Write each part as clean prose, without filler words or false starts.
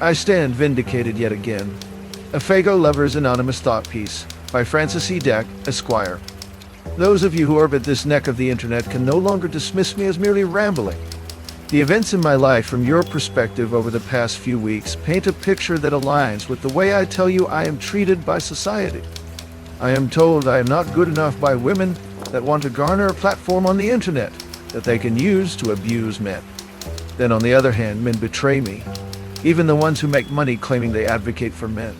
I stand vindicated yet again. A Faygo Lovers Anonymous thought piece by Francis E. Deck, Esquire. Those of you who orbit this neck of the internet can no longer dismiss me as merely rambling. The events in my life from your perspective over the past few weeks paint a picture that aligns with the way I tell you I am treated by society. I am told I am not good enough by women that want to garner a platform on the internet that they can use to abuse men. Then on the other hand, men betray me, even the ones who make money claiming they advocate for men.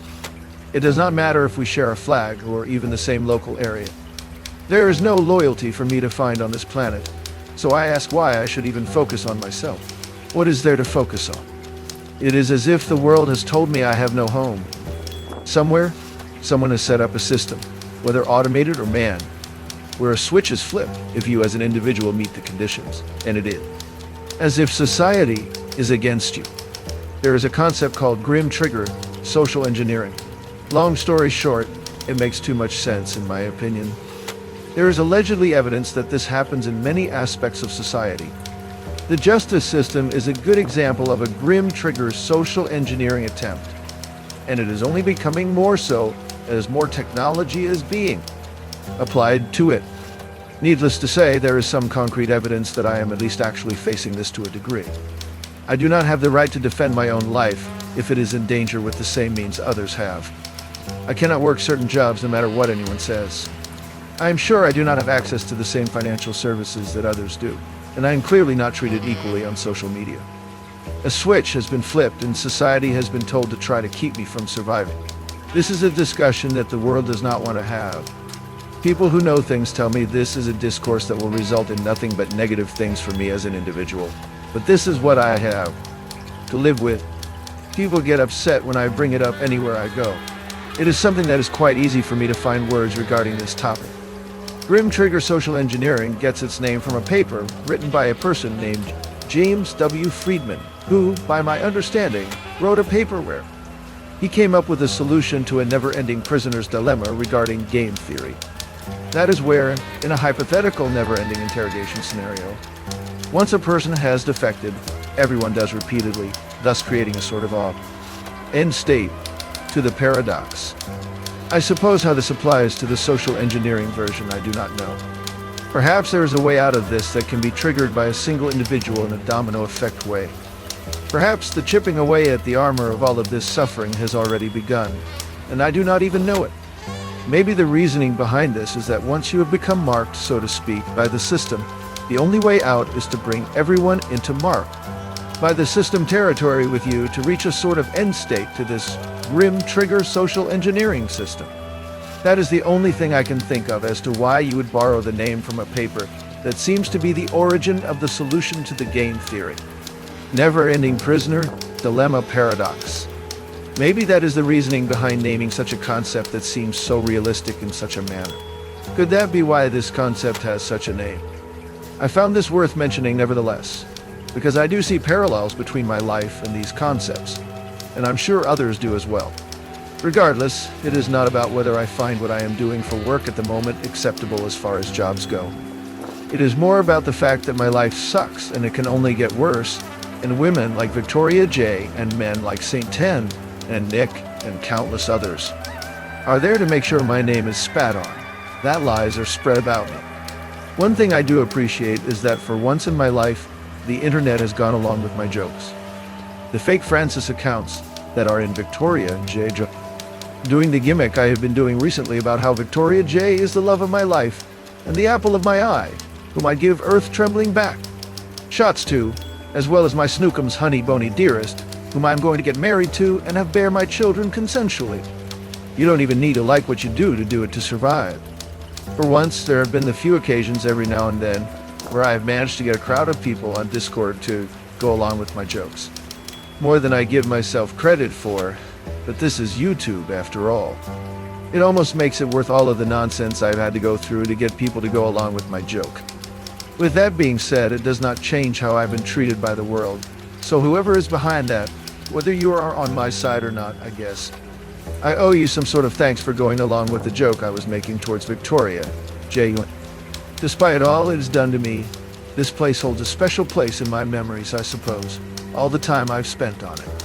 It does not matter if we share a flag or even the same local area. There is no loyalty for me to find on this planet, so I ask why I should even focus on myself. What is there to focus on? It is as if the world has told me I have no home. Somewhere, someone has set up a system, whether automated or manned, where a switch is flipped if you as an individual meet the conditions, and it is. As if society is against you. There is a concept called grim trigger social engineering. Long story short, it makes too much sense in my opinion. There is allegedly evidence that this happens in many aspects of society. The justice system is a good example of a grim trigger social engineering attempt, and it is only becoming more so as more technology is being applied to it. Needless to say, there is some concrete evidence that I am at least actually facing this to a degree. I do not have the right to defend my own life if it is in danger with the same means others have. I cannot work certain jobs no matter what anyone says. I am sure I do not have access to the same financial services that others do, and I am clearly not treated equally on social media. A switch has been flipped and society has been told to try to keep me from surviving. This is a discussion that the world does not want to have. People who know things tell me this is a discourse that will result in nothing but negative things for me as an individual. But this is what I have to live with. People get upset when I bring it up anywhere I go. It is something that is quite easy for me to find words regarding this topic. Grim trigger social engineering gets its name from a paper written by a person named James W. Friedman, who, by my understanding, wrote a paper where he came up with a solution to a never-ending prisoner's dilemma regarding game theory. That is where, in a hypothetical never-ending interrogation scenario, once a person has defected, everyone does repeatedly, thus creating a sort of end state to the paradox. I suppose how this applies to the social engineering version I do not know. Perhaps there is a way out of this that can be triggered by a single individual in a domino effect way. Perhaps the chipping away at the armor of all of this suffering has already begun, and I do not even know it. Maybe the reasoning behind this is that once you have become marked, so to speak, by the system, the only way out is to bring everyone into mark by the system territory with you to reach a sort of end state to this grim trigger social engineering system. That is the only thing I can think of as to why you would borrow the name from a paper that seems to be the origin of the solution to the game theory. Never-ending prisoner dilemma paradox. Maybe that is the reasoning behind naming such a concept that seems so realistic in such a manner. Could that be why this concept has such a name? I found this worth mentioning nevertheless, because I do see parallels between my life and these concepts, and I'm sure others do as well. Regardless, it is not about whether I find what I am doing for work at the moment acceptable as far as jobs go. It is more about the fact that my life sucks and it can only get worse, and women like Victoria J and men like St. Ten and Nick and countless others are there to make sure my name is spat on, that lies are spread about me. One thing I do appreciate is that for once in my life, the internet has gone along with my jokes. The fake Francis accounts that are in Victoria J doing the gimmick I have been doing recently about how Victoria J is the love of my life and the apple of my eye, whom I give earth-trembling back shots to, as well as my Snookums honey bony dearest, whom I am going to get married to and have bear my children consensually. You don't even need to like what you do it to survive. For once, there have been the few occasions every now and then where I have managed to get a crowd of people on Discord to go along with my jokes. More than I give myself credit for, but this is YouTube after all. It almost makes it worth all of the nonsense I've had to go through to get people to go along with my joke. With that being said, it does not change how I've been treated by the world. So whoever is behind that, whether you are on my side or not, I guess, I owe you some sort of thanks for going along with the joke I was making towards Victoria J. Despite all it has done to me, this place holds a special place in my memories, I suppose, all the time I've spent on it.